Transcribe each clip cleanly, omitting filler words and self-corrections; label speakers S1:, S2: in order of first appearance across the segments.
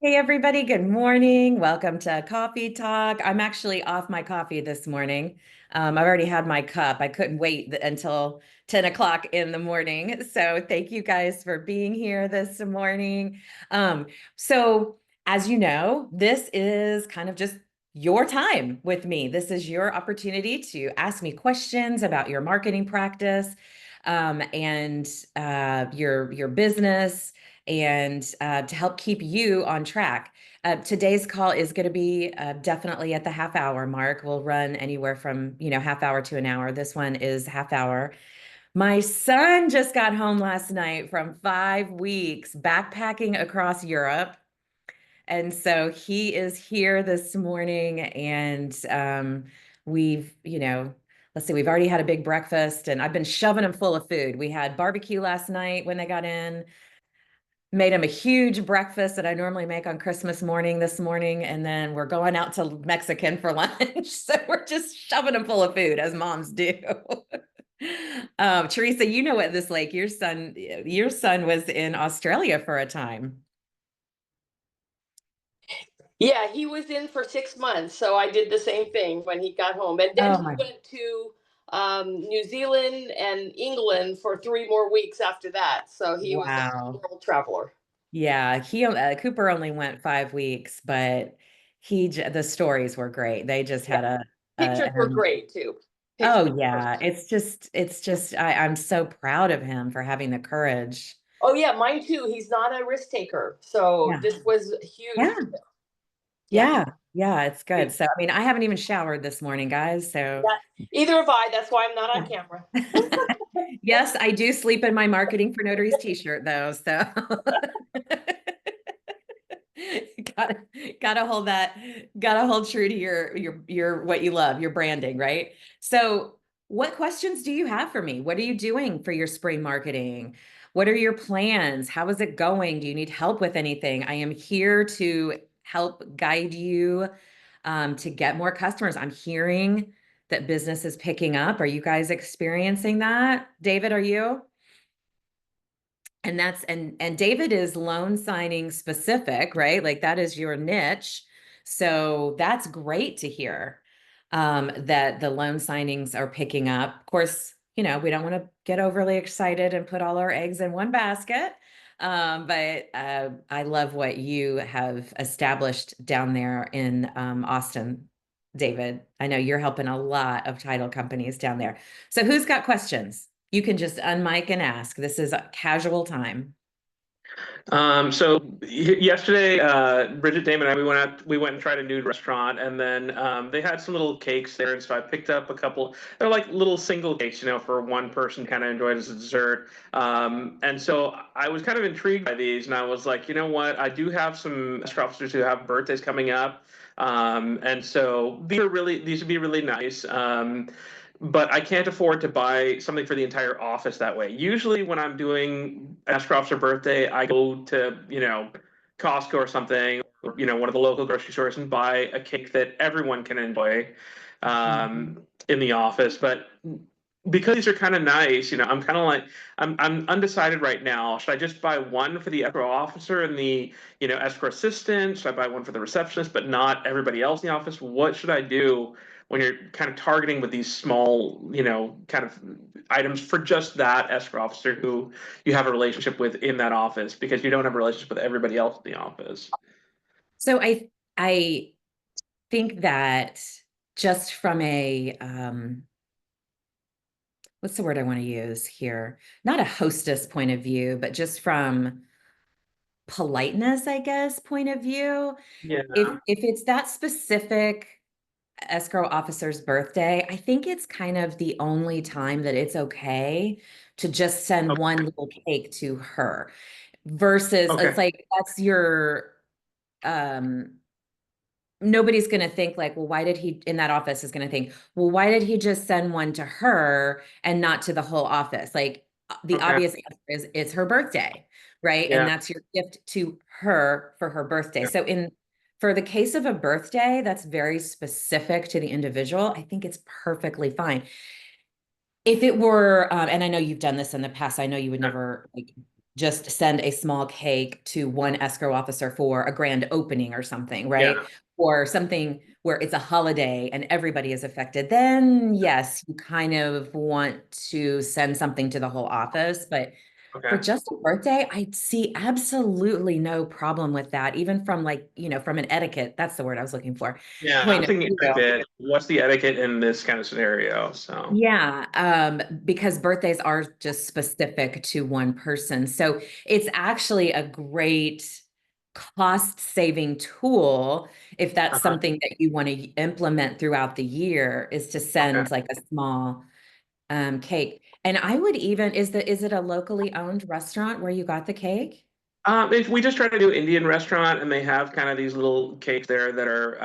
S1: Hey everybody, good morning. Welcome to Coffee Talk. I'm actually off my coffee this morning. I've already had my cup. I couldn't wait until 10 o'clock in the morning. So thank you guys for being here this morning. Um, so as you know, this is kind of just your time with me. This is your opportunity to ask me questions about your marketing practice, and your business and to help keep you on track. Today's call is going to be definitely at the half hour mark. We'll run anywhere from, half hour to an hour. This one is half hour. My son just got home last night from 5 weeks backpacking across Europe. And so he is here this morning and we've, let's see, we've already had a big breakfast and I've been shoving him full of food. We had barbecue last night when they got in. Made him a huge breakfast that I normally make on Christmas morning this morning, and then we're going out to Mexican for lunch. So we're just shoving him full of food, as moms do. Teresa, you know what this like? Your son was in Australia for a time.
S2: Yeah, he was in for 6 months, so I did the same thing when he got home, and then
S1: Oh
S2: he
S1: my,
S2: went to New Zealand and England for 3 more weeks after that. So he was a
S1: wow.
S2: world traveler.
S1: Yeah, Cooper only went 5 weeks, but the stories were great. They just
S2: Yeah,
S1: had
S2: pictures were
S1: an
S2: great too. Pictures
S1: oh
S2: were
S1: yeah,
S2: great.
S1: it's just I'm so proud of him for having the courage.
S2: Oh yeah, mine too. He's not a risk taker, so
S1: Yeah.
S2: this was huge
S1: Yeah.
S2: for him. Yeah,
S1: Yeah. Yeah, it's good.
S2: great.
S1: So, I mean, I haven't even showered this morning, guys. So,
S2: Yeah, either have I. That's why I'm not on
S1: yeah.
S2: camera.
S1: Yes, I do sleep in my Marketing for Notaries t-shirt though. So, gotta gotta hold that, gotta hold true to your what you love, your branding, right? So what questions do you have for me? What are you doing for your spring marketing? What are your plans? How is it going? Do you need help with anything? I am here to help guide you to get more customers. I'm hearing that business is picking up. Are you guys experiencing that? David, are you? And David is loan signing specific, right? Like that is your niche. So that's great to hear that the loan signings are picking up. Of course, we don't want to get overly excited and put all our eggs in one basket. But I love what you have established down there in Austin, David. I know you're helping a lot of title companies down there. So who's got questions? You can just unmic and ask. This is a casual time.
S3: Yesterday, Bridget, Damon, and I we went and tried a new restaurant, and then they had some little cakes there, and so I picked up a couple. They're like little single cakes, for one person, kind of enjoyed as a dessert. And so I was kind of intrigued by these, and I was like, you know what? I do have some escrow officers who have birthdays coming up, and so these would be really nice. But I can't afford to buy something for the entire office that way. Usually, when I'm doing Ashcroft's or birthday, I go to, Costco or something, or, one of the local grocery stores and buy a cake that everyone can enjoy
S1: Mhm.
S3: in the office. But because these are kind of nice, I'm kind of like I'm undecided right now. Should I just buy one for the escrow officer and the, escrow assistant? Should I buy one for the receptionist, but not everybody else in the office? What should I do when you're kind of targeting with these small, kind of items for just that escrow officer who you have a relationship with in that office because you don't have a relationship with everybody else in the office?
S1: So I think that just from a what's the word I want to use here? Not a hostess point of view, but just from politeness, I guess, point of view.
S3: Yeah.
S1: If it's that specific escrow officer's birthday, I think it's kind of the only time that it's okay to just send one little cake to her versus
S3: Okay.
S1: it's like that's your um nobody's going to think like, well, why did he in that office is going to think, well, why did he just send one to her and not to the whole office? Like the
S3: Okay.
S1: obvious answer is it's her birthday, right? And
S3: Yeah.
S1: that's your gift to her for her birthday.
S3: Yeah.
S1: So for the case of a birthday that's very specific to the individual, I think it's perfectly fine. If it were, and I know you've done this in the past, I know you would never like just send a small cake to one escrow officer for a grand opening or something,
S3: Yeah.
S1: right? Or something where it's a holiday and everybody is affected, then yes, you kind of want to send something to the whole office. But for
S3: Okay.
S1: just a birthday, I see absolutely no problem with that, even from like, from an etiquette, that's the word I was looking for,
S3: Yeah, I'm
S1: point of
S3: thinking
S1: view.
S3: etiquette. What's the etiquette in this kind of scenario? So,
S1: Yeah, because birthdays are just specific to one person. So it's actually a great cost saving tool if that's
S3: uh-huh.
S1: something that you want to implement throughout the year, is to
S3: Okay.
S1: send like a small cake. And I would even, is it a locally owned restaurant where you got the cake?
S3: If we just try to do Indian restaurant and they have kind of these little cakes there that are,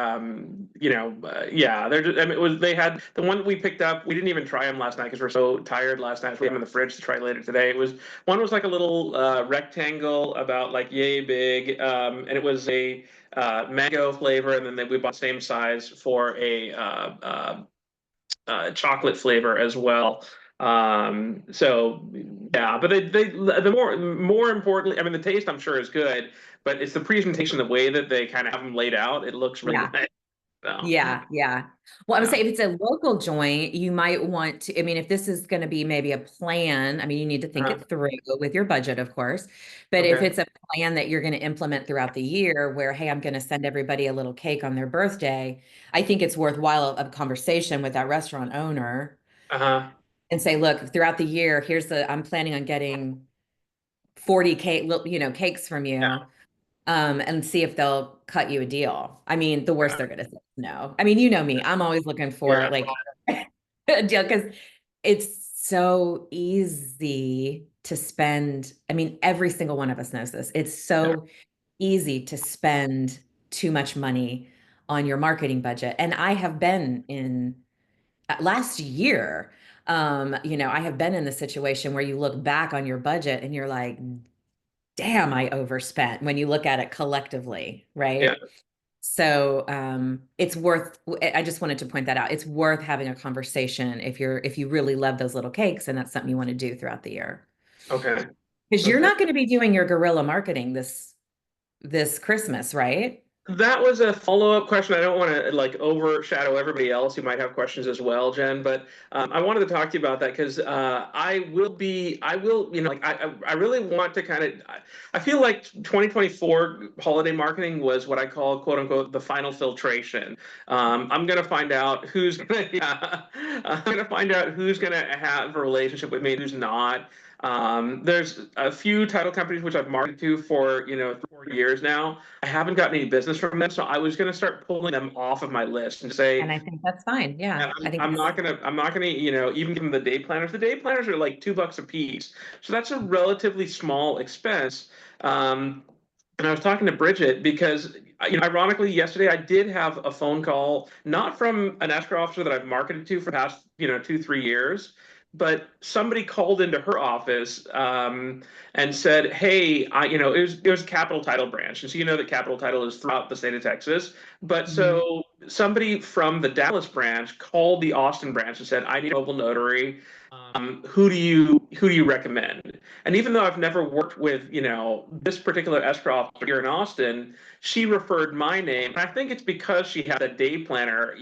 S3: yeah, they're just, I mean, they had the one that we picked up. We didn't even try them last night because we're so tired last night. So we have them in the fridge to try later today. One was like a little rectangle about like yay big. And it was a mango flavor. And then we bought the same size for a chocolate flavor as well. So yeah, but the more importantly, I mean, the taste I'm sure is good, but it's the presentation, the way that they kind of have them laid out. It looks really
S1: Yeah.
S3: nice. So
S1: Yeah, yeah. Well, I would
S3: yeah,
S1: say if it's a local joint, you might want to, I mean, if this is going to be maybe a plan, I mean, you need to think
S3: uh,
S1: it through with your budget, of course. But if
S3: okay,
S1: it's a plan that you're going to implement throughout the year where, hey, I'm going to send everybody a little cake on their birthday, I think it's worthwhile a conversation with that restaurant owner
S3: uh-huh,
S1: and say, look, throughout the year, I'm planning on getting 40 cakes from
S3: yeah,
S1: you, and see if they'll cut you a deal. I mean, the worst
S3: okay,
S1: they're gonna say is no. I mean, you know me, I'm always looking for
S3: yeah,
S1: like a deal because it's so easy to spend. I mean, every single one of us knows this. It's
S3: yeah,
S1: so easy to spend too much money on your marketing budget. And I have been in last year, I have been in the situation where you look back on your budget and you're like, damn, I overspent when you look at it collectively,
S3: yeah.
S1: right? So it's worth, I just wanted to point that out. It's worth having a conversation if you really love those little cakes and that's something you want to do throughout the year.
S3: Okay,
S1: Because you're
S3: okay.
S1: not going to be doing your guerrilla marketing this Christmas, right?
S3: That was a follow-up question. I don't want to like overshadow everybody else who might have questions as well, Jen, but I wanted to talk to you about that because I will, like I really want to kind of, I feel like 2024 holiday marketing was what I call quote unquote the final filtration. I'm gonna find out who's gonna, yeah, I'm gonna find out who's gonna have a relationship with me, and who's not. There's a few title companies which I've marketed to for 3 or 4 years now. I haven't gotten any business from them, so I was going to start pulling them off of my list and say,
S1: And I think that's fine. Yeah.
S3: "Man,
S1: I think
S3: I'm
S1: that's,
S3: not gonna, even give them the day planners. The day planners are like $2 a piece, so that's a relatively small expense. Um, and I was talking to Bridget because, ironically, yesterday I did have a phone call, not from an escrow officer that I've marketed to for the past, 2, 3 years, but somebody called into her office and said, "Hey, it was Capital Title branch, and so you know that Capital Title is throughout the state of Texas, but
S1: mhm.
S3: so somebody from the Dallas branch called the Austin branch and said, I need a mobile notary. Who do you recommend?" And even though I've never worked with, this particular escrow officer here in Austin, she referred my name. And I think it's because she had a day planner,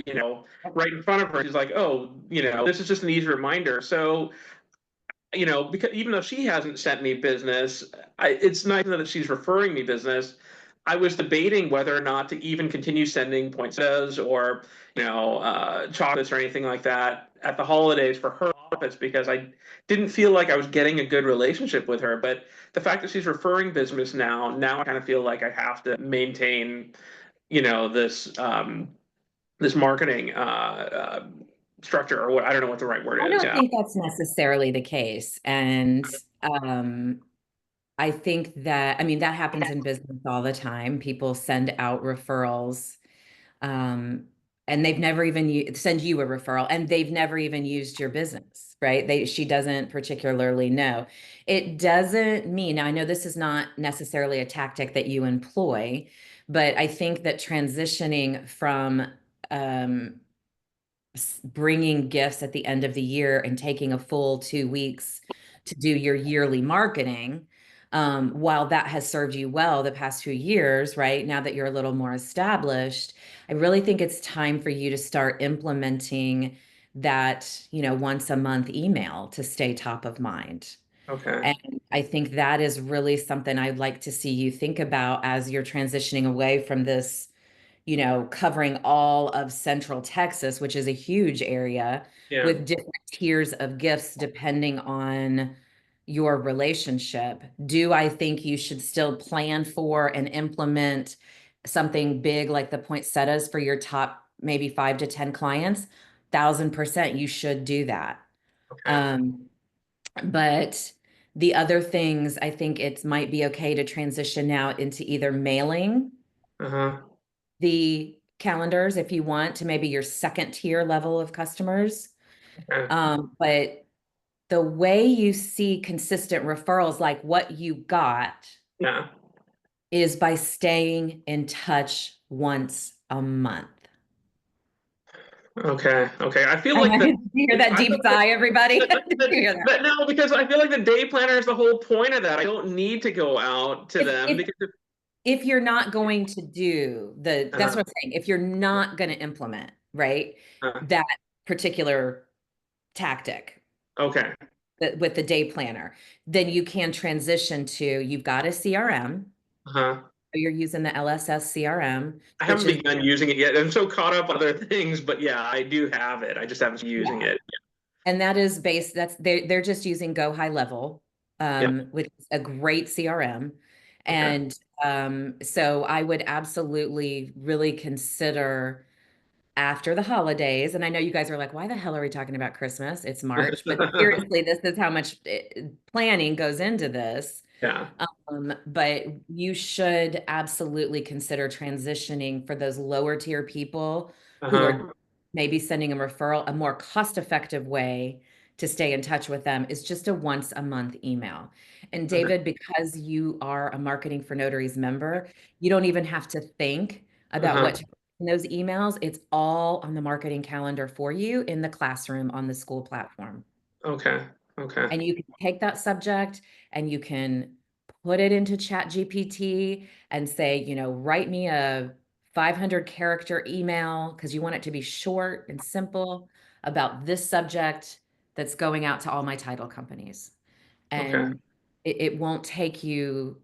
S3: right in front of her. She's like, oh, this is just an easy reminder. So, because even though she hasn't sent me business, it's nice to know that she's referring me business. I was debating whether or not to even continue sending poinsettias or, chocolates or anything like that at the holidays for her office because I didn't feel like I was getting a good relationship with her. But the fact that she's referring business now I kind of feel like I have to maintain, this marketing structure or what I don't know what the right word
S1: I
S3: is.
S1: don't
S3: Yeah.
S1: think that's necessarily the case. And I think that, I mean, that happens in business all the time. People send out referrals, um, and they've never even send you a referral, and they've never even used your business, right? She doesn't particularly know. It doesn't mean, now I know this is not necessarily a tactic that you employ, but I think that transitioning from um, bringing gifts at the end of the year and taking a full 2 weeks to do your yearly marketing, While that has served you well the past few years, right? Now that you're a little more established, I really think it's time for you to start implementing that, once a month email to stay top of mind.
S3: Okay.
S1: And I think that is really something I'd like to see you think about as you're transitioning away from this, covering all of Central Texas, which is a huge area
S3: Yeah.
S1: with different tiers of gifts depending on your relationship. Do I think you should still plan for and implement something big like the poinsettias for your top maybe 5 to 10 clients? 1,000% you should do that.
S3: Okay.
S1: Um, but the other things, I think it might be okay to transition now into either mailing
S3: Uh-huh.
S1: the calendars if you want to maybe your second tier level of customers.
S3: Okay.
S1: But the way you see consistent referrals, like what you got,
S3: Yeah.
S1: is by staying in touch once a month.
S3: Okay. Okay. I feel
S1: I
S3: like
S1: know.
S3: the
S1: Did you hear that
S3: I feel
S1: deep sigh, everybody? Did you hear that?
S3: but no, because I feel like the day planner is the whole point of that. I don't need to go out to
S1: If,
S3: them
S1: if
S3: because
S1: if you're not going to do that's
S3: uh,
S1: what I'm saying. If you're not going to implement, right,
S3: uh,
S1: that particular tactic
S3: okay.
S1: with the day planner, then you can transition to you've got a CRM.
S3: Uh-huh.
S1: You're using the LSS CRM,
S3: I
S1: which
S3: haven't
S1: is,
S3: begun using it yet. I'm so caught up on other things, but yeah, I do have it. I just haven't been using
S1: yeah.
S3: it.
S1: And that is based, they're just using Go High Level,
S3: Yeah.
S1: which is a great CRM.
S3: Okay.
S1: And so I would absolutely really consider after the holidays. And I know you guys are like, why the hell are we talking about Christmas? It's March. But seriously, this is how much planning goes into this.
S3: Yeah.
S1: But you should absolutely consider transitioning for those lower tier people who are
S3: Uh-huh.
S1: maybe sending a referral. A more cost-effective way to stay in touch with them is just a once a month email. And
S3: Okay.
S1: David, because you are a Marketing4Notaries member, you don't even have to think about what
S3: Uh-huh.
S1: to put in those emails. It's all on the marketing calendar for you in the classroom on the school platform.
S3: Okay. Okay.
S1: And you can take that subject and you can put it into Chat GPT and say, write me a 500 character email because you want it to be short and simple about this subject that's going out to all my title companies.
S3: Okay.
S1: And it won't take you,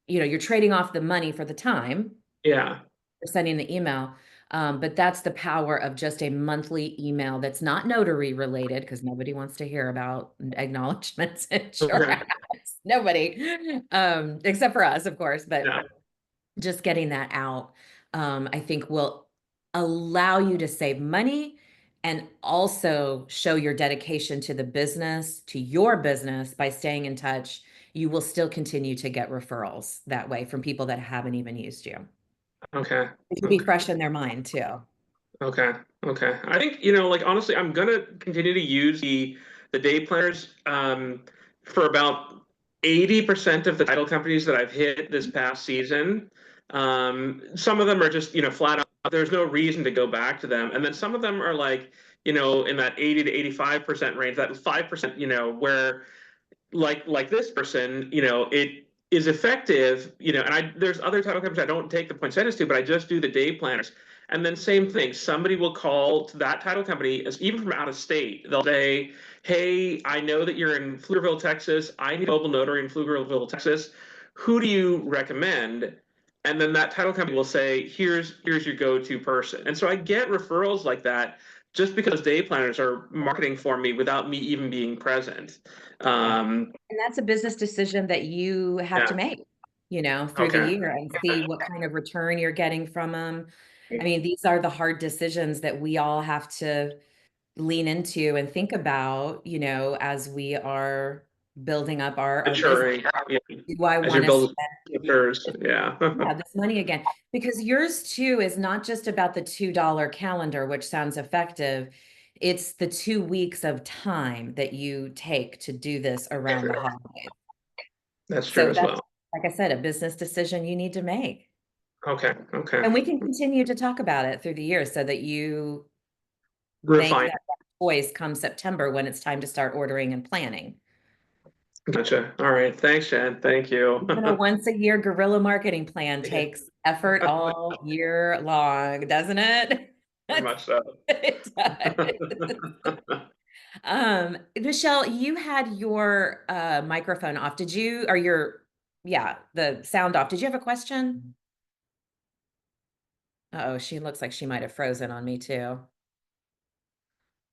S1: you're trading off the money for the time
S3: Yeah.
S1: for sending the email. But that's the power of just a monthly email that's not notary related because nobody wants to hear about acknowledgments and
S3: Okay.
S1: insurance. Nobody, except for us, of course. But
S3: Yeah.
S1: just getting that out, I think will allow you to save money and also show your dedication to the business, to your business by staying in touch. You will still continue to get referrals that way from people that haven't even used you.
S3: Okay.
S1: It should be
S3: Okay.
S1: fresh in their mind too.
S3: Okay. Okay. I think, like honestly, I'm gonna continue to use the day planners for about 80% of the title companies that I've hit this past season. Some of them are just, flat out, there's no reason to go back to them. And then some of them are like, in that 80 to 85% range, that 5%, where like this person, it is effective, and there's other title companies I don't take the poinsettias to, but I just do the day planners. And then same thing, somebody will call to that title company, even from out of state. They'll say, "Hey, I know that you're in Pflugerville, Texas. I need a mobile notary in Pflugerville, Texas. Who do you recommend?" And then that title company will say, "Here's your go-to person." And so I get referrals like that just because day planners are marketing for me without me even being present.
S1: And that's a business decision that you have to
S3: Yeah.
S1: make, through the
S3: Okay.
S1: year and see what kind of return you're getting from them. I mean, these are the hard decisions that we all have to lean into and think about, as we are building up our business.
S3: Maturing. Yeah.
S1: Do I
S3: As you're
S1: want to
S3: building
S1: spend
S3: matures. Yeah.
S1: this money again? Because yours too is not just about the $2 calendar, which sounds effective. It's the 2 weeks of time that you take to do this around the holidays.
S3: That's true
S1: So
S3: as
S1: that's,
S3: well.
S1: like I said, a business decision you need to make.
S3: Okay. Okay.
S1: And we can continue to talk about it through the year so that you make
S3: Refine.
S1: that choice come September when it's time to start ordering and planning.
S3: Gotcha. All right. Thanks, Jen. Thank you.
S1: Even a once a year guerrilla marketing plan
S3: Yeah,
S1: takes effort all year long, doesn't it?
S3: very much so.
S1: It does. Michelle, you had your microphone off. Did you, or your, yeah, the sound off. Did you have a question? Uh-oh, she looks like she might have frozen on me too.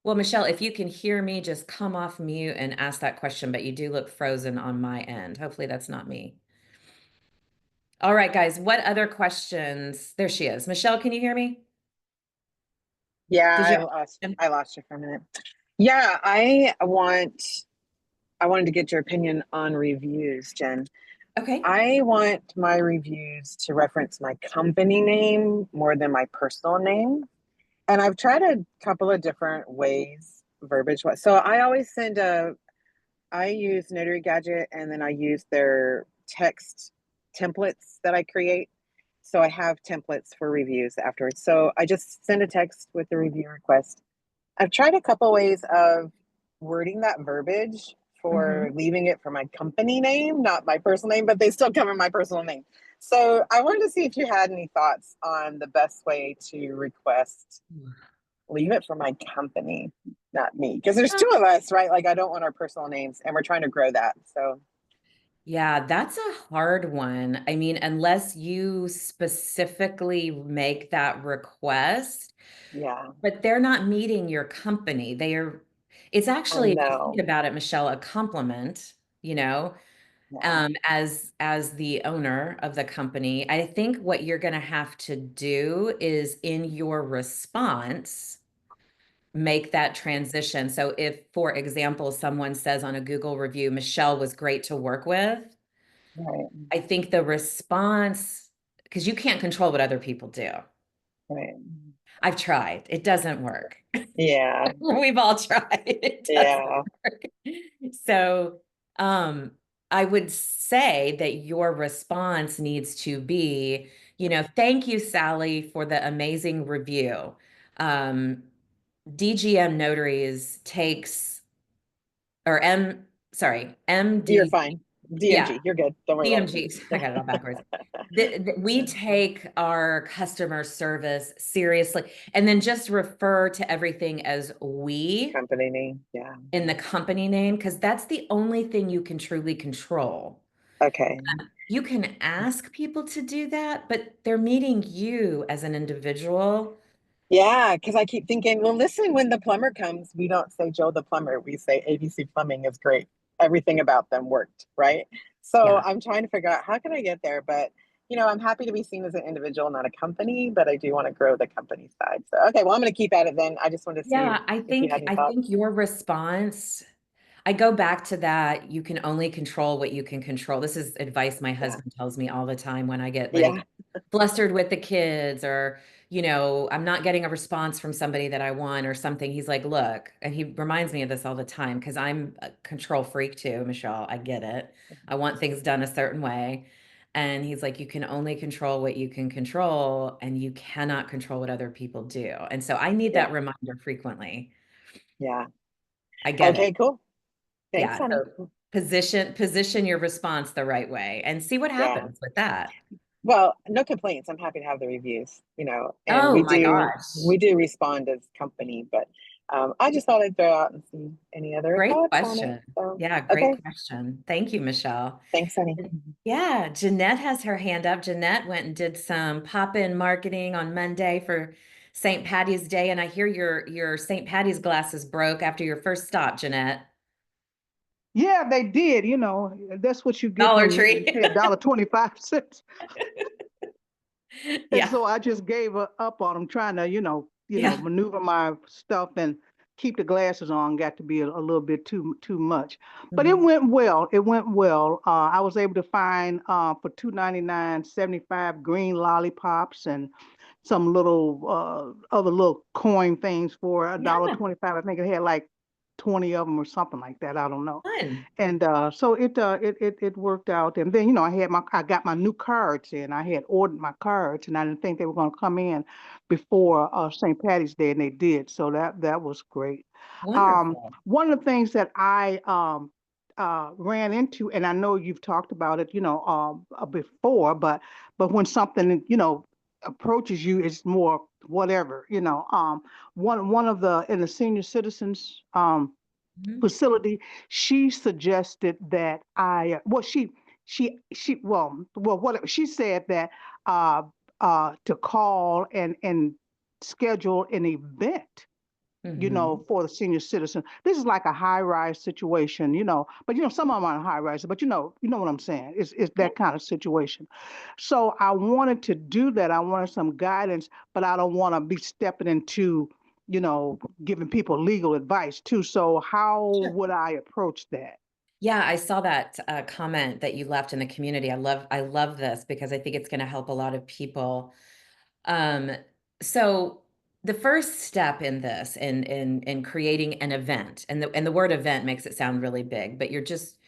S1: Well, Michelle, if you can hear me, just come off mute and ask that question, but you do look frozen on my end. Hopefully that's not me. All right, guys, what other questions? There she is. Michelle, can you hear me?
S4: Yeah,
S1: Did you
S4: I
S1: have
S4: lost
S1: a question?
S4: I lost you for a minute. Yeah, I wanted to get your opinion on reviews, Jen.
S1: Okay.
S4: I want my reviews to reference my company name more than my personal name. And I've tried a couple of different ways, verbiage. So I use Notary Gadget and then I use their text templates that I create. So I have templates for reviews afterwards. So I just send a text with the review request. I've tried a couple ways of wording that verbiage for
S1: Mhm.
S4: leaving it for my company name, not my personal name, but they still cover my personal name. So I wanted to see if you had any thoughts on the best way to request leave it for my company, not me. Because there's two of us, right? Like I don't want our personal names and we're trying to grow that. So
S1: Yeah, that's a hard one. I mean, unless you specifically make that request,
S4: yeah,
S1: but they're not meeting your company. It's
S4: I
S1: actually, if you think
S4: know.
S1: about it, Michelle, a compliment,
S4: Yeah,
S1: as the owner of the company. I think what you're going to have to do is in your response, make that transition. So if, for example, someone says on a Google review, Michelle was great to work with,
S4: right,
S1: I think the response, because you can't control what other people do.
S4: right.
S1: I've tried. It doesn't work.
S4: Yeah,
S1: We've all tried. It doesn't
S4: yeah,
S1: work. So, I would say that your response needs to be, thank you, Sally, for the amazing review. DGM Notaries takes, or sorry,
S4: you're
S1: MD,
S4: fine.
S1: yeah,
S4: DMG, you're good. Don't worry about
S1: DMG. I
S4: it.
S1: got it all backwards. We take our customer service seriously, and then just refer to everything as we
S4: Company name. Yeah.
S1: in the company name, because that's the only thing you can truly control.
S4: Okay.
S1: You can ask people to do that, but they're meeting you as an individual.
S4: Yeah, because I keep thinking, well, listen, when the plumber comes, we don't say Joe the plumber. We say ABC Plumbing is great. Everything about them worked, right? So
S1: Yeah.
S4: I'm trying to figure out how can I get there, but I'm happy to be seen as an individual, not a company, but I do want to grow the company side. So okay, well, I'm going to keep at it then. I just want to see
S1: Yeah, I
S4: if you
S1: think
S4: had any
S1: I
S4: thoughts.
S1: think your response, I go back to that. You can only control what you can control. This is advice my
S4: Yeah,
S1: husband tells me all the time when I get
S4: yeah,
S1: like flustered with the kids, or, I'm not getting a response from somebody that I want or something. He's like, look, and he reminds me of this all the time because I'm a control freak too, Michelle. I get it. I want things done a certain way. And he's like, you can only control what you can control, and you cannot control what other people do. And so I need
S4: yeah,
S1: that reminder frequently.
S4: yeah.
S1: I get it.
S4: Okay, cool. Thanks,
S1: Yeah.
S4: honey.
S1: So position your response the right way and see what
S4: Yeah.
S1: happens with that.
S4: Well, no complaints. I'm happy to have the reviews, and
S1: Oh
S4: we
S1: my
S4: do
S1: gosh.
S4: we do respond as company, but I just thought I'd throw out and see any other
S1: Great
S4: thoughts on it.
S1: question.
S4: So,
S1: Yeah,
S4: okay,
S1: great question. Thank you, Michelle.
S4: thanks, honey.
S1: Yeah, Jeanette has her hand up. Jeanette went and did some pop-in marketing on Monday for St. Patty's Day, and I hear your St. Patty's glasses broke after your first stop, Jeanette.
S5: Yeah, they did. That's what you get
S1: Dollar
S5: when you
S1: Tree.
S5: pay $1.25. And
S1: Yeah.
S5: so I just gave up on them, trying to,
S1: Yeah.
S5: maneuver my stuff and keep the glasses on. Got to be a little bit too much, but it
S1: Mhm.
S5: went well. It went well. I was able to find for $2.99 75 green lollipops and some little other little coin things for a dollar
S1: Yeah,
S5: 25. I think it had like 20 of them or something like that. I don't know.
S1: fun.
S5: And so it worked out. And then I got my new cards in. I had ordered my cards, and I didn't think they were going to come in before St. Patty's Day, and they did. So that was great.
S1: Wonderful.
S5: One of the things that ran into, and I know you've talked about it, before, but when something, approaches you, it's more whatever, one of the in the senior citizens
S1: Mhm.
S5: facility, she suggested that whatever she said that to call and schedule an event,
S1: Mhm.
S5: for the senior citizen. This is like a high rise situation, but some of them are high rise, but you know what I'm saying. It's
S1: Yeah.
S5: that kind of situation. So I wanted to do that. I wanted some guidance, but I don't want to be stepping into, giving people legal advice too. So how
S1: Sure.
S5: would I approach that?
S1: Yeah, I saw that comment that you left in the community. I love this because I think it's going to help a lot of people. Um, so the first step in this, in creating an event, and the word event makes it sound really big, but you're just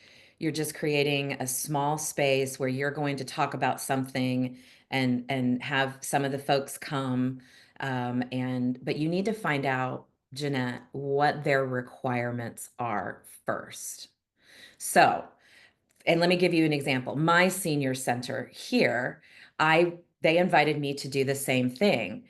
S1: creating a small space where you're going to talk about something and have some of the folks come. But you need to find out, Jeanette, what their requirements are first. So, and let me give you an example. My senior center here, they invited me to do the same thing.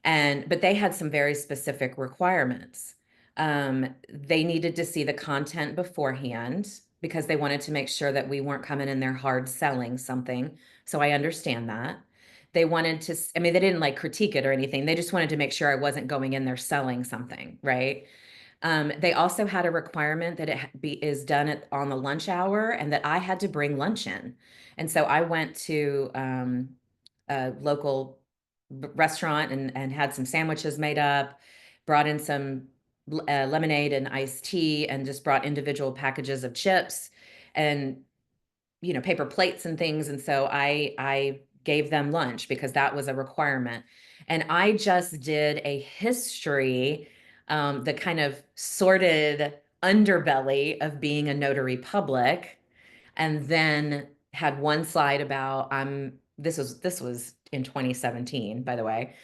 S1: But they had some very specific requirements. They needed to see the content beforehand because they wanted to make sure that we weren't coming in there hard selling something. So I understand that. They wanted to, I mean, they didn't like critique it or anything. They just wanted to make sure I wasn't going in there selling something, right? They also had a requirement that is done on the lunch hour and that I had to bring lunch in. And so I went to a local restaurant and had some sandwiches made up, brought in some lemonade and iced tea, and just brought individual packages of chips and paper plates and things. And so I gave them lunch because that was a requirement. And I just did a history, the kind of sordid underbelly of being a notary public, and then had one slide about this was in 2017, by the way.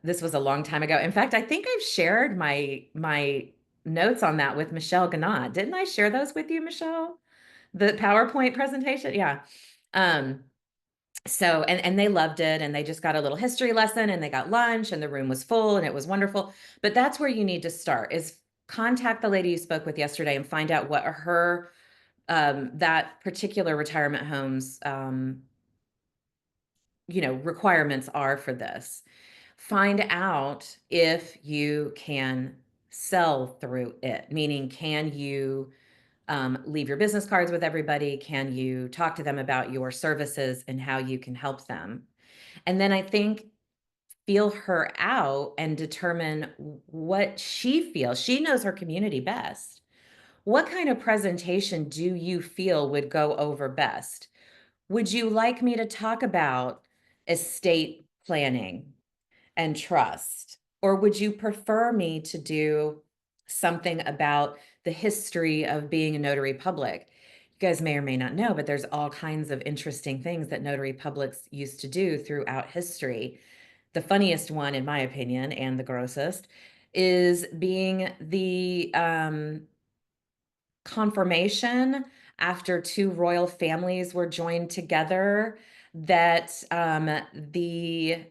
S1: This was a long time ago. In fact, I think I've shared my notes on that with Michelle Ganat. Didn't I share those with you, Michelle? The PowerPoint presentation? Yeah. Um, and they loved it, and they just got a little history lesson, and they got lunch, and the room was full, and it was wonderful. But that's where you need to start, is contact the lady you spoke with yesterday and find out what her that particular retirement home's requirements are for this. Find out if you can sell through it, meaning, can you leave your business cards with everybody? Can you talk to them about your services and how you can help them? And then I think feel her out and determine what she feels. She knows her community best. What kind of presentation do you feel would go over best? Would you like me to talk about estate planning and trust? Or would you prefer me to do something about the history of being a notary public? You guys may or may not know, but there's all kinds of interesting things that notary publics used to do throughout history. The funniest one, in my opinion, and the grossest, is being the confirmation after two royal families were joined together, that the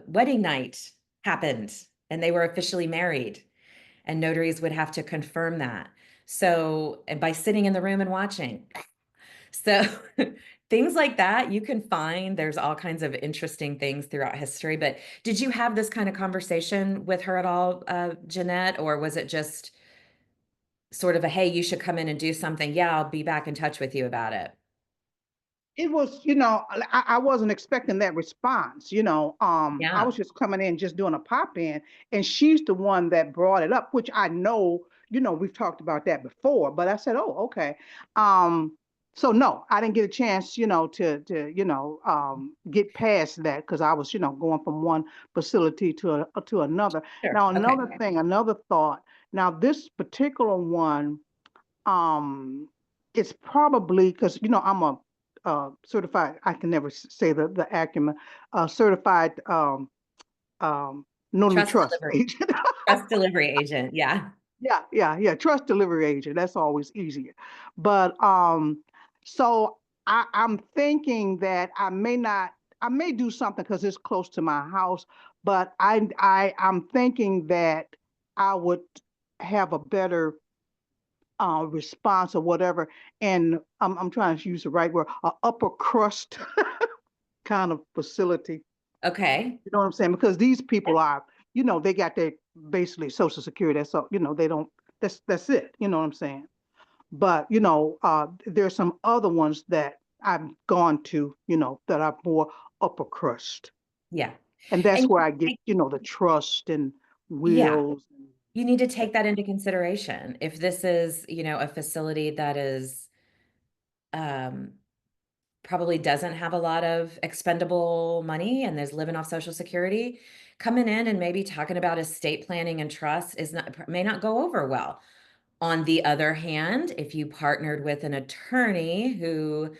S1: wedding night happened and they were officially married, and notaries would have to confirm that. So, and by sitting in the room and watching. So things like that you can find. There's all kinds of interesting things throughout history. But did you have this kind of conversation with her at all, Jeanette, or was it just sort of a, hey, you should come in and do something? Yeah, I'll be back in touch with you about it.
S5: It was, I wasn't expecting that response, I
S1: Yeah.
S5: was just coming in, just doing a pop in, and she's the one that brought it up, which I know, we've talked about that before, but I said, oh, okay. So no, I didn't get a chance, get past that because I was, going from one facility to another.
S1: Sure.
S5: Now,
S1: Okay.
S5: another thing, another thought. Now, this particular one, um, it's probably because I'm a certified. I can never say the acronym. Certified um, notary
S1: Trust
S5: trust
S1: delivery.
S5: agent.
S1: Trust delivery agent. Yeah.
S5: Yeah. Trust delivery agent. That's always easier. But so I'm thinking that I may do something because it's close to my house, but I'm thinking that I would have a better response or whatever. And I'm trying to use the right word, a upper crust kind of facility.
S1: Okay.
S5: You know what I'm saying? Because these people are, they got their basically Social Security. That's all, they don't. That's it. You know what I'm saying? But there's some other ones that I've gone to, that are more upper crust,
S1: Yeah.
S5: and that's
S1: And
S5: where I get, the trust and
S1: yeah,
S5: wills.
S1: you need to take that into consideration. If this is, a facility that is um, probably doesn't have a lot of expendable money and is living off Social Security, coming in and maybe talking about estate planning and trust may not go over well. On the other hand, if you partnered with an attorney who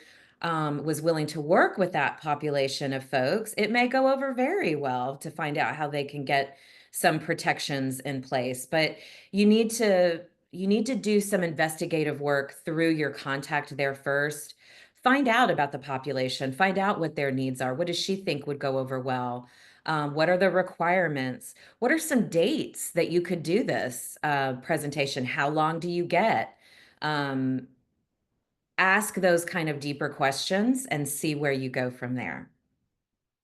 S1: was willing to work with that population of folks, it may go over very well to find out how they can get some protections in place. But you need to you need to do some investigative work through your contact there first. Find out about the population, find out what their needs are. What does she think would go over well? What are the requirements? What are some dates that you could do this presentation? How long do you get? Um, Ask those kind of deeper questions and see where you go from there.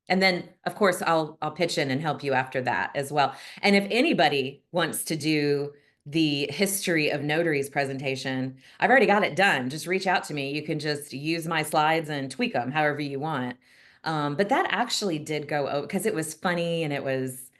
S1: And then, of course, I'll pitch in and help you after that as well. And if anybody wants to do the history of notaries presentation, I've already got it done. Just reach out to me. You can just use my slides and tweak them however you want. But that actually did go because it was funny and it was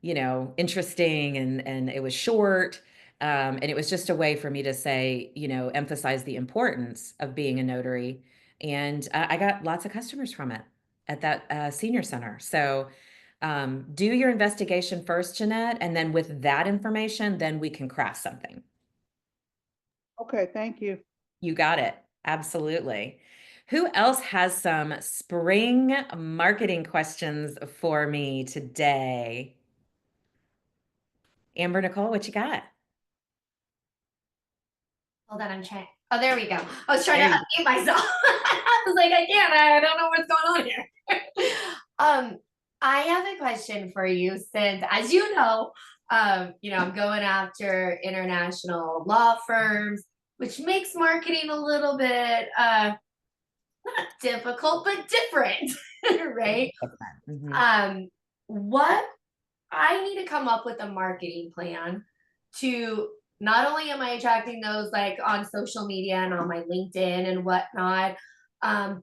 S1: interesting and it was short. And it was just a way for me to say, emphasize the importance of being a notary. And I got lots of customers from it at that senior center. So do your investigation first, Jeanette, and then with that information, then we can craft something.
S5: Okay, thank you.
S1: You got it. Absolutely. Who else has some spring marketing questions for me today? Amber Nicole, what you got?
S6: Hold on, I'm trying. Oh, there we go. I was trying
S1: There
S6: to
S1: you
S6: unmute myself. I was like, I can't. I don't know what's going on here. I have a question for you since, as I'm going after international law firms, which makes marketing a little bit not difficult, but different, right?
S1: Mhm.
S6: What I need to come up with a marketing plan to not only am I attracting those like on social media and on my LinkedIn and whatnot,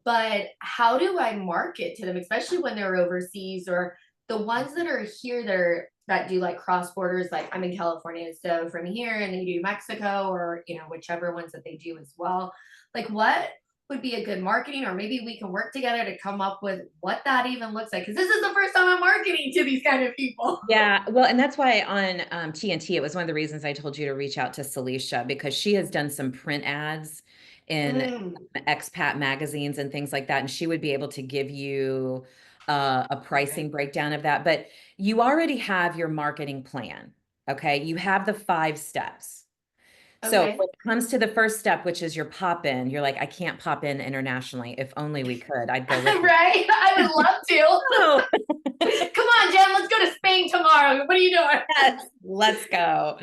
S6: but how do I market to them, especially when they're overseas or the ones that are here that do like cross borders, like I'm in California, so from here and they do Mexico or whichever ones that they do as well. Like what would be a good marketing, or maybe we can work together to come up with what that even looks like, because this is the first time I'm marketing to these kind of people.
S1: Yeah, well, and that's why on TNT, it was one of the reasons I told you to reach out to Celicia because she has done some print ads in expat magazines and things like that, and she would be able to give you a pricing breakdown of that. But you already have your marketing plan, okay? You have the 5 steps. So
S6: Okay.
S1: when it comes to the first step, which is your pop in, you're like, I can't pop in internationally. If only we could, I'd go with you.
S6: Right? I would love to.
S1: Oh,
S6: Come on, Jen, let's go to Spain tomorrow. What are you doing?
S1: yes, let's go.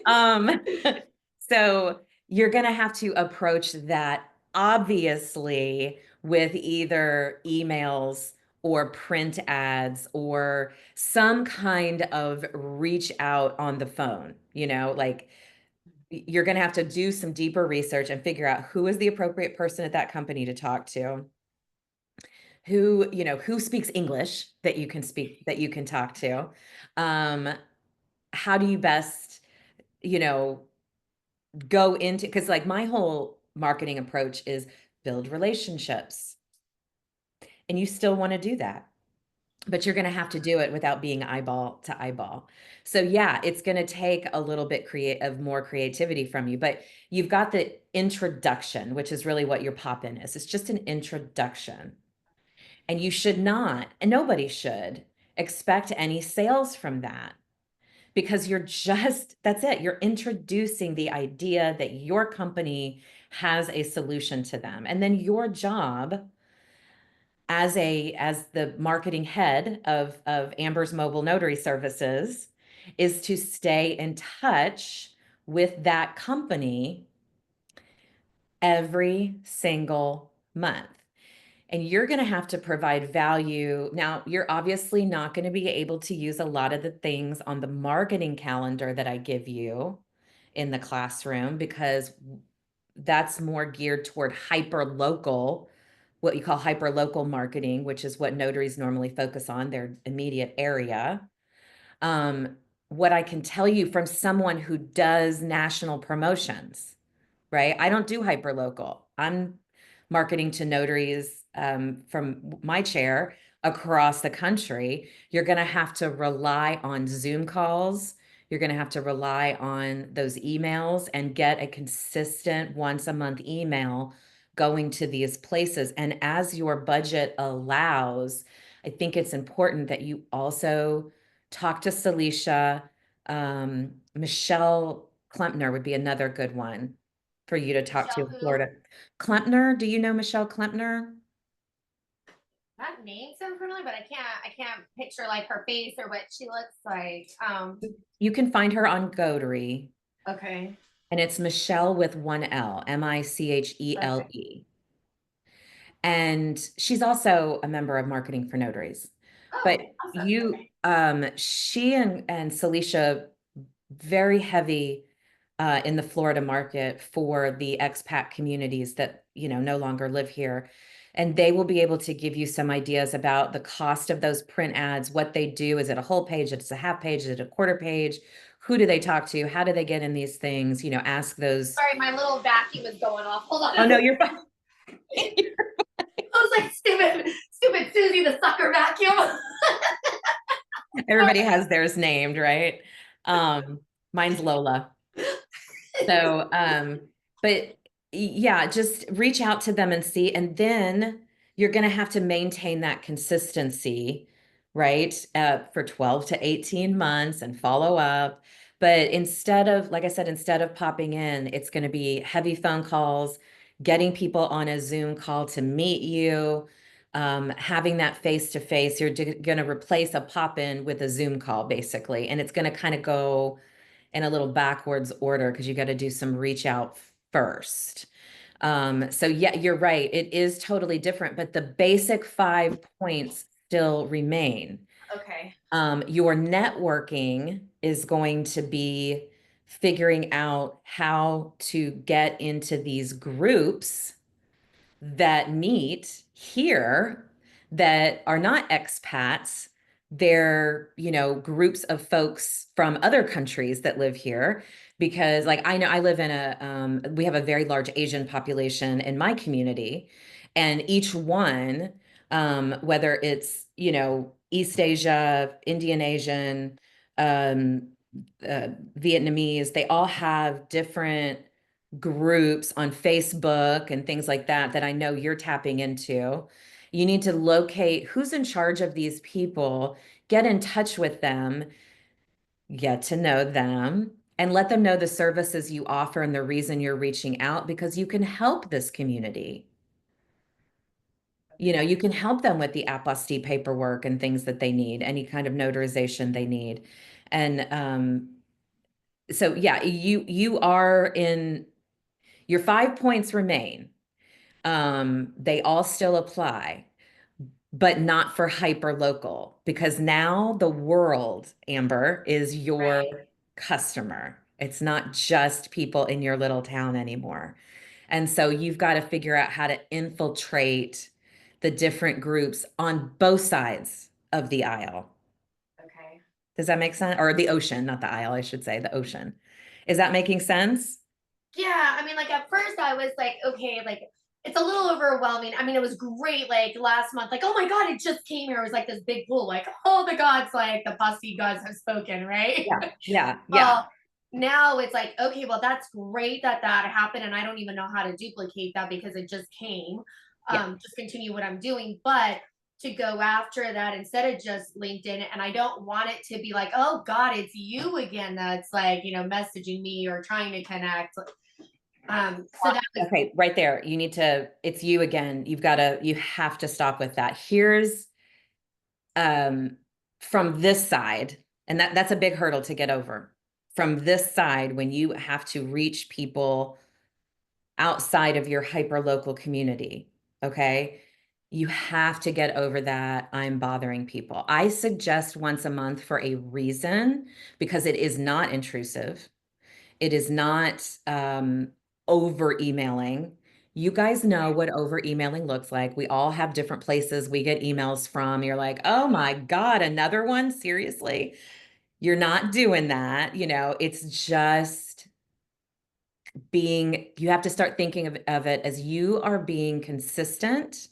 S1: Um, so you're going to have to approach that obviously with either emails or print ads or some kind of reach out on the phone, like you're going to have to do some deeper research and figure out who is the appropriate person at that company to talk to, who speaks English that you can talk to. How do you best, you know, go into, because like my whole marketing approach is build relationships. And you still want to do that, but you're going to have to do it without being eyeball to eyeball. So yeah, it's going to take a little bit of more creativity from you, but you've got the introduction, which is really what your pop-in is. It's just an introduction. And you should not, and nobody should expect any sales from that. because that's it. You're introducing the idea that your company has a solution to them. And then your job as the marketing head of Amber's Mobile Notary Services is to stay in touch with that company every single month. And you're going to have to provide value. Now, you're obviously not going to be able to use a lot of the things on the marketing calendar that I give you in the classroom, because that's more geared toward hyper local, what you call hyper local marketing, which is what notaries normally focus on, their immediate area. What I can tell you from someone who does national promotions, right? I don't do hyper local. I'm marketing to notaries from my chair across the country. You're going to have to rely on Zoom calls. You're going to have to rely on those emails and get a consistent once a month email going to these places. And as your budget allows, I think it's important that you also talk to Celicia. Michelle Klempner would be another good one for you to talk to
S6: Michelle
S1: in
S6: who?
S1: Florida. Klempner, do you know Michelle Klempner?
S6: That name sounds familiar, but I can't picture like her face or what she looks like.
S1: You can find her on Notary,
S6: Okay.
S1: and it's Michelle with one L,
S6: Okay.
S1: Michele. And she's also a member of Marketing4Notaries. But
S6: Oh, awesome.
S1: you,
S6: Okay.
S1: she and Celicia, very heavy in the Florida market for the expat communities that, no longer live here. And they will be able to give you some ideas about the cost of those print ads, what they do. Is it a whole page? Is it a half page? Is it a quarter page? Who do they talk to? How do they get in these things? Ask those.
S6: Sorry, my little vacuum is going off. Hold on.
S1: Oh, no, you're fine.
S6: I was like, stupid Susie the sucker vacuum.
S1: Everybody has theirs named, right? Mine's Lola. So, but yeah, just reach out to them and see, and then you're going to have to maintain that consistency, right? For 12 to 18 months and follow up. But instead of, like I said, instead of popping in, it's going to be heavy phone calls, getting people on a Zoom call to meet you, having that face to face. You're going to replace a pop in with a Zoom call, basically. And it's going to kind of go in a little backwards order because you got to do some reach out first. So yeah, you're right. It is totally different, but the basic 5 points still remain.
S6: Okay.
S1: Your networking is going to be figuring out how to get into these groups that meet here that are not expats. They're, groups of folks from other countries that live here. Because like I know I live in we have a very large Asian population in my community, and each one, whether it's, East Asia, Indian Asian, um, Vietnamese, they all have different groups on Facebook and things like that that I know you're tapping into. You need to locate who's in charge of these people, get in touch with them, get to know them, and let them know the services you offer and the reason you're reaching out, because you can help this community. You can help them with the apostille paperwork and things that they need, any kind of notarization they need. And so yeah, you are in your 5 points remain. They all still apply, but not for hyper local, because now the world, Amber, is your
S6: Right.
S1: customer. It's not just people in your little town anymore. And so you've got to figure out how to infiltrate the different groups on both sides of the aisle.
S6: Okay.
S1: Does that make sense? Or the ocean, not the aisle, I should say, the ocean. Is that making sense?
S6: Yeah, I mean, like at first I was like, okay, like it's a little overwhelming. I mean, it was great, like last month, like, oh my God, it just came here. It was like this big pool, like, oh, the gods, like the pussy gods have spoken, right?
S1: Yeah, yeah, yeah.
S6: Well, now it's like, okay, well, that's great that that happened. And I don't even know how to duplicate that because it just came.
S1: Yeah.
S6: Just continue what I'm doing. But to go after that instead of just LinkedIn. And I don't want it to be like, oh God, it's you again that's like, messaging me or trying to connect. So that was
S1: Okay, right there. You need to, it's you again. You have to stop with that. Here's from this side, and that's a big hurdle to get over. From this side, when you have to reach people outside of your hyper local community, okay? You have to get over that I'm bothering people. I suggest once a month for a reason, because it is not intrusive. It is not over emailing. You guys know what over emailing looks like. We all have different places we get emails from. You're like, oh my God, another one? Seriously? You're not doing that. It's just you have to start thinking of it as you are being consistent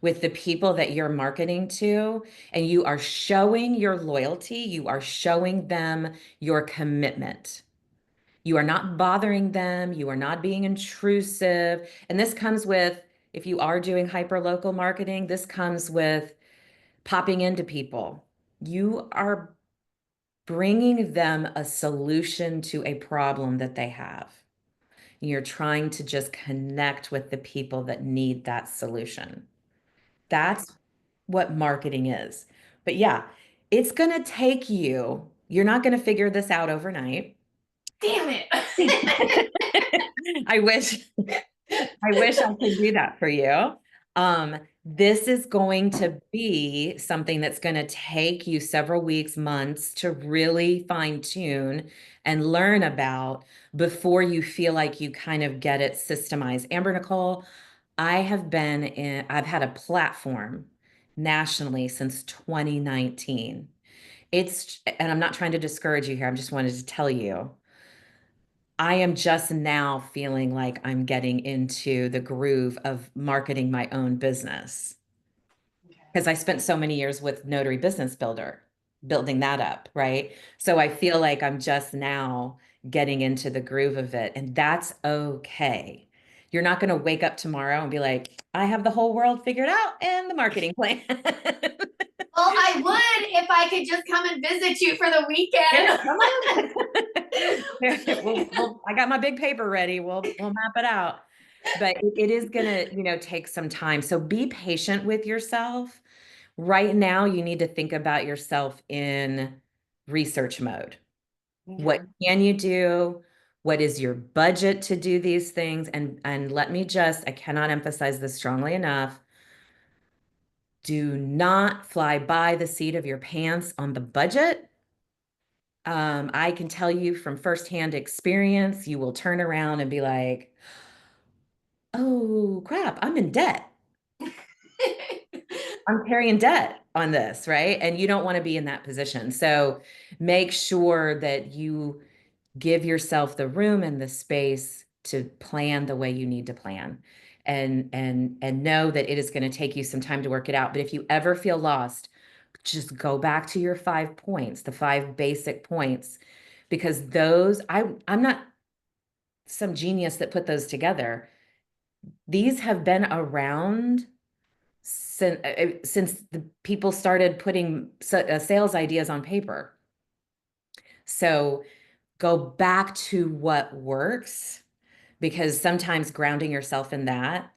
S1: with the people that you're marketing to, and you are showing your loyalty, you are showing them your commitment. You are not bothering them, you are not being intrusive. And this comes with, if you are doing hyper local marketing, this comes with popping into people. You are bringing them a solution to a problem that they have. You're trying to just connect with the people that need that solution. That's what marketing is. But yeah, it's going to take you're not going to figure this out overnight.
S6: damn it.
S1: I wish I could do that for you. This is going to be something that's going to take you several weeks, months to really fine tune and learn about before you feel like you kind of get it systemized. Amber Nicole, I've had a platform nationally since 2019. And I'm not trying to discourage you here. I'm just wanted to tell you, I am just now feeling like I'm getting into the groove of marketing my own business because I spent so many years with Notary Business Builder, building that up, right? So I feel like I'm just now getting into the groove of it, and that's okay. You're not going to wake up tomorrow and be like, I have the whole world figured out and the marketing plan.
S6: Well, I would if I could just come and visit you for the
S1: Yeah,
S6: weekend.
S1: come on. I got my big paper ready. We'll map it out. But it is gonna, take some time. So be patient with yourself. Right now, you need to think about yourself in research mode. What can you do? What is your budget to do these things? And I cannot emphasize this strongly enough. Do not fly by the seat of your pants on the budget. I can tell you from firsthand experience, you will turn around and be like, oh crap, I'm in debt. I'm carrying debt on this, right? And you don't want to be in that position. So make sure that you give yourself the room and the space to plan the way you need to plan. And know that it is going to take you some time to work it out. But if you ever feel lost, just go back to your 5 points, the 5 basic points, because I'm not some genius that put those together. These have been around since the people started putting sales ideas on paper. So go back to what works, because sometimes grounding yourself in that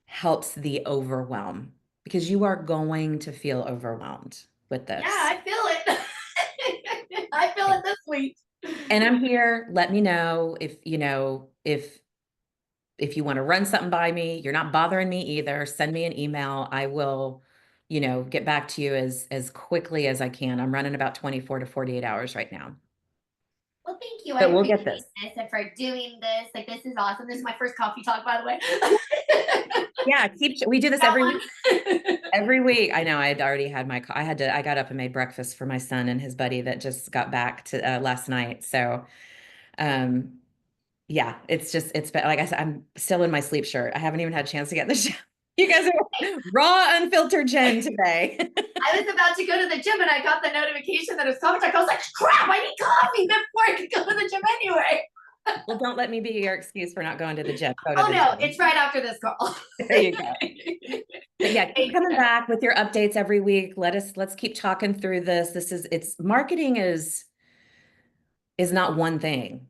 S1: helps the overwhelm, because you are going to feel overwhelmed with
S6: Yeah,
S1: this.
S6: I feel it. I feel it this week.
S1: And I'm here. Let me know if you want to run something by me. You're not bothering me either. Send me an email. I will, get back to you as quickly as I can. I'm running about 24 to 48 hours right now.
S6: Well, thank you. I
S1: But we'll
S6: appreciate
S1: get this.
S6: and for doing this. Like, this is awesome. This is my first coffee talk, by the way.
S1: Yeah, we do this
S6: That
S1: every
S6: one.
S1: week. Every week. I know I had already had I got up and made breakfast for my son and his buddy that just got back to last night. So, yeah, it's been, like I said, I'm still in my sleep shirt. I haven't even had a chance to get in the shower. You guys are raw, unfiltered Jen today.
S6: I was about to go to the gym and I got the notification that it was coffee talk. I was like, crap, I need coffee before I could go to the gym anyway.
S1: Well, don't let me be your excuse for not going to the gym. Go to
S6: Oh
S1: the
S6: no,
S1: gym.
S6: it's right after this call.
S1: There you go. But yeah, keep
S6: Thanks,
S1: coming
S6: Jen.
S1: back with your updates every week. Let's keep talking through this. It's marketing is not one thing.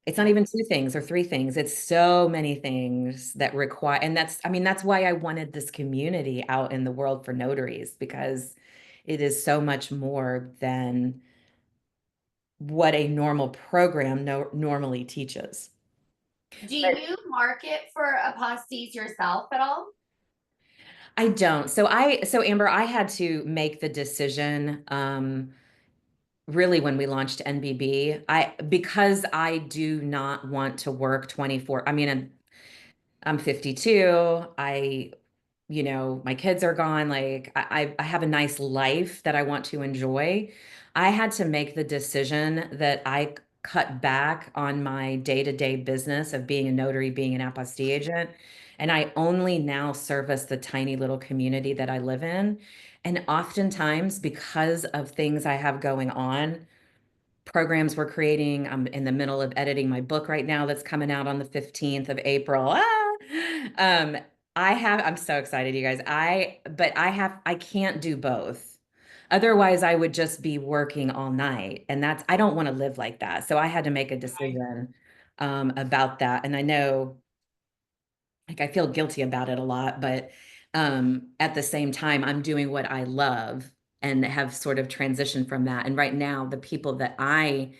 S1: It's not
S6: Yeah.
S1: even two things or three things. It's so many things that require, and I mean, that's why I wanted this community out in the world for notaries, because it is so much more than what a normal program normally teaches.
S6: Do
S1: But
S6: you market for apostates yourself at all?
S1: I don't. So Amber, I had to make the decision, really when we launched NBB, because I do not want to work 24. I mean, I'm 52. My kids are gone. Like I have a nice life that I want to enjoy. I had to make the decision that I cut back on my day-to-day business of being a notary, being an apostille agent, and I only now service the tiny little community that I live in. And oftentimes, because of things I have going on, programs we're creating. I'm in the middle of editing my book right now that's coming out on the 15th of April. Um, I'm so excited, you guys. I can't do both. Otherwise, I would just be working all night. And I don't want to live like that. So I had to make a decision about that. And I know, like, I feel guilty about it a lot, but at the same time, I'm doing what I love and have sort of transitioned from that. And right now, the people that I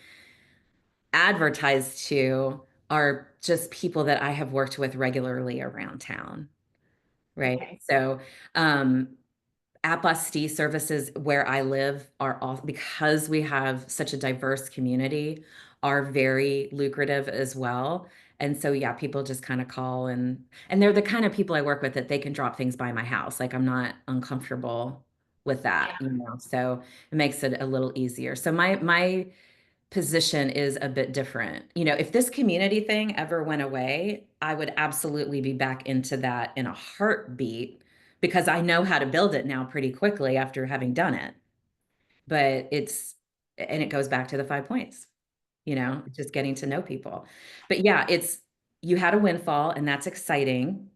S1: advertise to are just people that I have worked with regularly around town, right?
S6: Okay.
S1: So, apostille services where I live are all, because we have such a diverse community, are very lucrative as well. And so, yeah, people just kind of call, and they're the kind of people I work with that they can drop things by my house. Like, I'm not uncomfortable with
S6: Yeah.
S1: that. So it makes it a little easier. So my position is a bit different. If this community thing ever went away, I would absolutely be back into that in a heartbeat, because I know how to build it now pretty quickly after having done it. But and it goes back to the 5 points, just getting to know people. But yeah, you had a windfall, and that's exciting.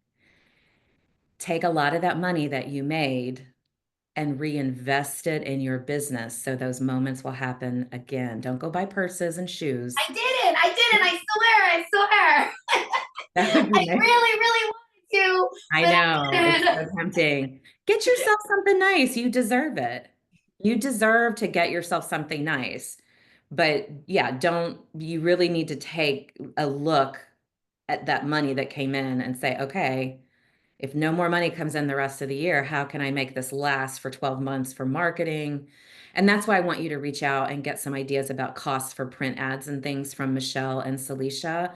S1: Take a lot of that money that you made and reinvest it in your business so those moments will happen again. Don't go buy purses and shoes.
S6: I didn't, I swear.
S1: That would be
S6: I
S1: nice.
S6: really, really wanted to,
S1: I
S6: but
S1: know,
S6: I
S1: it's
S6: didn't.
S1: so tempting. Get yourself something nice. You deserve it. You deserve to get yourself something nice. But yeah, you really need to take a look at that money that came in and say, okay, if no more money comes in the rest of the year, how can I make this last for 12 months for marketing? And that's why I want you to reach out and get some ideas about costs for print ads and things from Michelle and Celicia,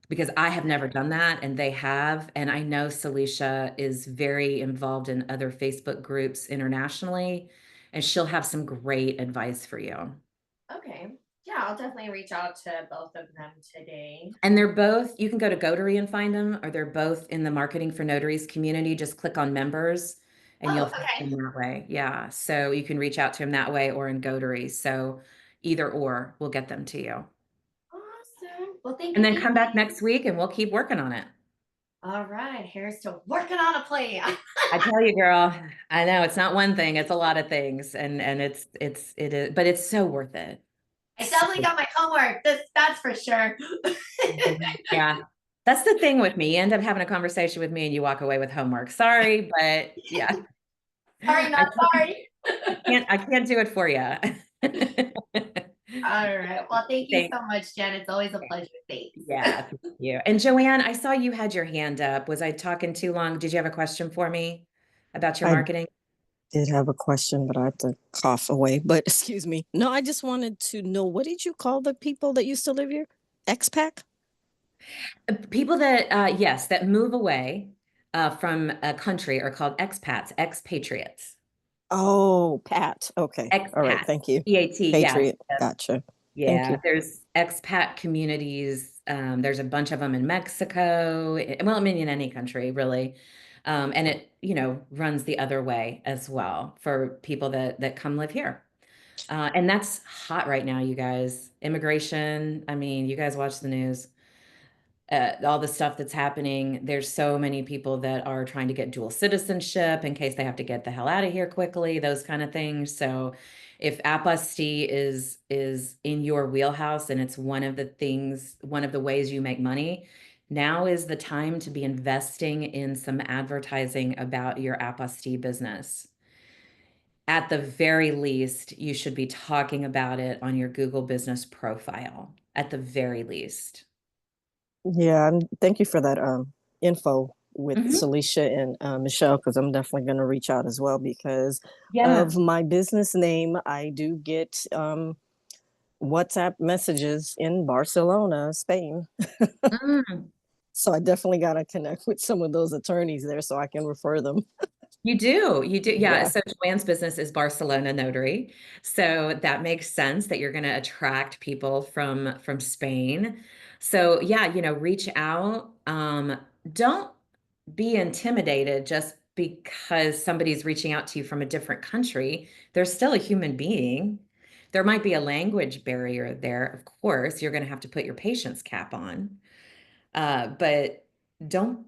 S1: because I have never done that and they have. And I know Celicia is very involved in other Facebook groups internationally, and she'll have some great advice for you.
S6: Okay. Yeah, I'll definitely reach out to both of them today.
S1: And you can go to Notary and find them, or they're both in the Marketing for Notaries community. Just click on members and you'll
S6: Oh,
S1: find
S6: okay.
S1: them that way. Yeah. So you can reach out to them that way or in Notary. So either or, we'll get them to you.
S6: Awesome. Well, thank
S1: And
S6: you.
S1: then
S6: Thank
S1: come back
S6: you.
S1: next week and we'll keep working on it.
S6: All right. Here's to working on a plan.
S1: I tell you, girl, I know it's not one thing, it's a lot of things. And it is, but it's so worth it.
S6: I
S1: So,
S6: definitely got my homework. That's for sure.
S1: yeah. That's the thing with me. You end up having a conversation with me and you walk away with homework. Sorry, but yeah.
S6: Sorry, not sorry.
S1: I can't do it for you.
S6: All right. Well, thank you
S1: Thanks.
S6: so much, Jen. It's always a pleasure. Thanks.
S1: Yeah, thank you. And Joanne, I saw you had your hand up. Was I talking too long? Did you have a question for me about your
S7: I
S1: marketing?
S7: did have a question, but I had to cough away. But excuse me. No, I just wanted to know, what did you call the people that used to live here? Expat?
S1: People yes, that move away from a country are called expats, expatriates.
S7: Oh, Pat. Okay. All right.
S1: Expats,
S7: Thank you.
S1: P-A-T, yeah.
S7: Patriot. Gotcha. Thank
S1: Yeah,
S7: you.
S1: there's expat communities. There's a bunch of them in Mexico. Well, I mean, in any country, really. And it, runs the other way as well for people that come live here. And that's hot right now, you guys. Immigration. I mean, you guys watch the news. all the stuff that's happening. There's so many people that are trying to get dual citizenship in case they have to get the hell out of here quickly, those kind of things. So if apostille is in your wheelhouse and it's one of the things, one of the ways you make money, now is the time to be investing in some advertising about your apostille business. At the very least, you should be talking about it on your Google business profile, at the very least.
S7: Yeah, and thank you for that info with
S1: Mhm.
S7: Celicia and Michelle, because I'm definitely going to reach out as well because
S1: Yeah.
S7: of my business name. I do get WhatsApp messages in Barcelona, Spain.
S1: Mm.
S7: So I definitely got to connect with some of those attorneys there so I can refer them.
S1: You do. You do. Yeah.
S7: Yeah.
S1: So Joanne's business is Barcelona Notary. So that makes sense that you're going to attract people from Spain. So yeah, reach out. Don't be intimidated just because somebody's reaching out to you from a different country. They're still a human being. There might be a language barrier there, of course. You're going to have to put your patience cap on. But don't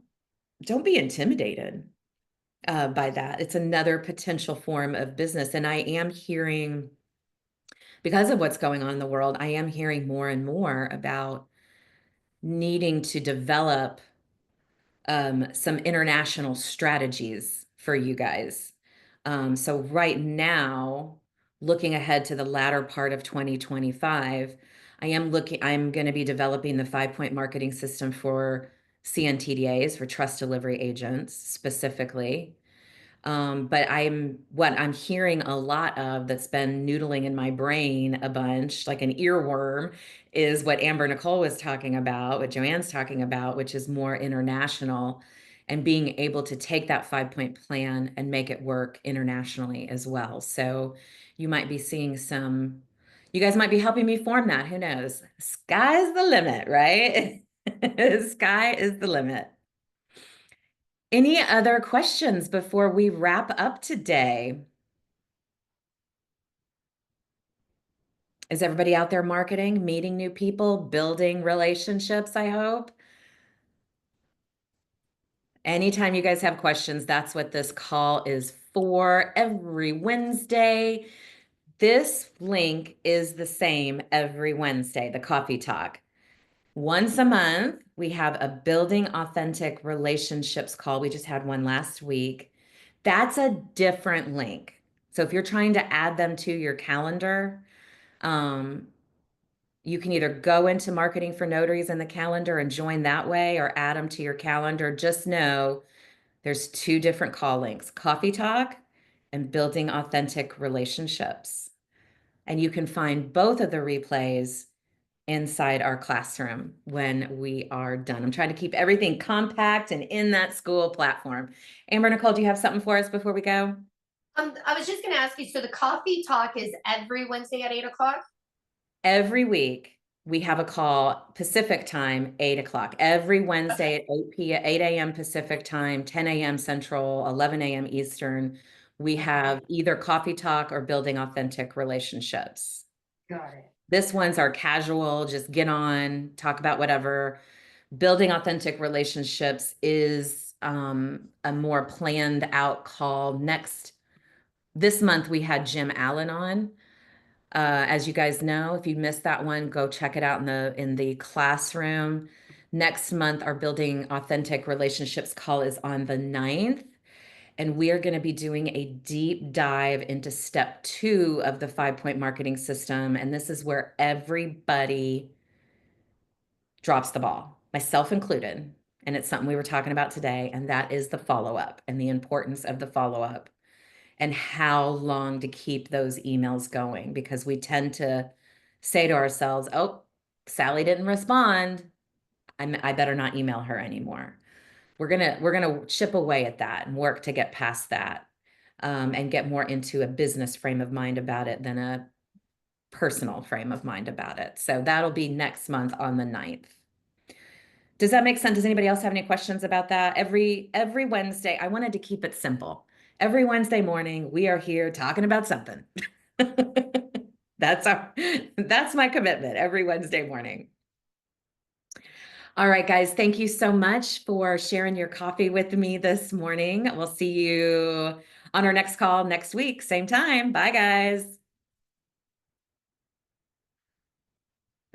S1: don't be intimidated by that. It's another potential form of business. And I am hearing, because of what's going on in the world, I am hearing more and more about needing to develop some international strategies for you guys. So right now, looking ahead to the latter part of 2025, I'm going to be developing the 5-point marketing system for CNTDAs, for trust delivery agents specifically. But what I'm hearing a lot of that's been noodling in my brain a bunch, like an earworm, is what Amber Nicole was talking about, what Joanne's talking about, which is more international and being able to take that 5-point plan and make it work internationally as well. So you might be seeing you guys might be helping me form that. Who knows? Sky's the limit, right? Sky is the limit. Any other questions before we wrap up today? Is everybody out there marketing, meeting new people, building relationships, I hope? Anytime you guys have questions, that's what this call is for. Every Wednesday, this link is the same every Wednesday, the coffee talk. Once a month, we have a building authentic relationships call. We just had one last week. That's a different link. So if you're trying to add them to your calendar, you can either go into Marketing4Notaries in the calendar and join that way or add them to your calendar. Just know there's two different call links, Coffee Talk and Building Authentic Relationships. And you can find both of the replays inside our classroom when we are done. I'm trying to keep everything compact and in that school platform. Amber Nicole, do you have something for us before we go?
S6: I was just going to ask you, so the coffee talk is every Wednesday at 8 o'clock?
S1: Every week we have a call Pacific time, 8 o'clock. Every Wednesday at 8 a.m. Pacific time, 10 a.m. Central, 11 a.m. Eastern. We have either coffee talk or building authentic relationships.
S6: Got it.
S1: This one's our casual, just get on, talk about whatever. Building authentic relationships is a more planned out call. This month we had Jim Allen on. As you guys know, if you missed that one, go check it out in the classroom. Next month, our Building Authentic Relationships call is on the 9th. And we are going to be doing a deep dive into step 2 of the 5-point marketing system. And this is where everybody drops the ball, myself included. And it's something we were talking about today. And that is the follow-up and the importance of the follow-up and how long to keep those emails going, because we tend to say to ourselves, oh, Sally didn't respond. I better not email her anymore. We're gonna chip away at that and work to get past that, and get more into a business frame of mind about it than a personal frame of mind about it. So that'll be next month on the 9th. Does that make sense? Does anybody else have any questions about that? Every Wednesday, I wanted to keep it simple. Every Wednesday morning, we are here talking about something. That's my commitment every Wednesday morning. All right, guys, thank you so much for sharing your coffee with me this morning. We'll see you on our next call next week, same time. Bye, guys.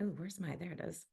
S1: Oh, where's my, there it is.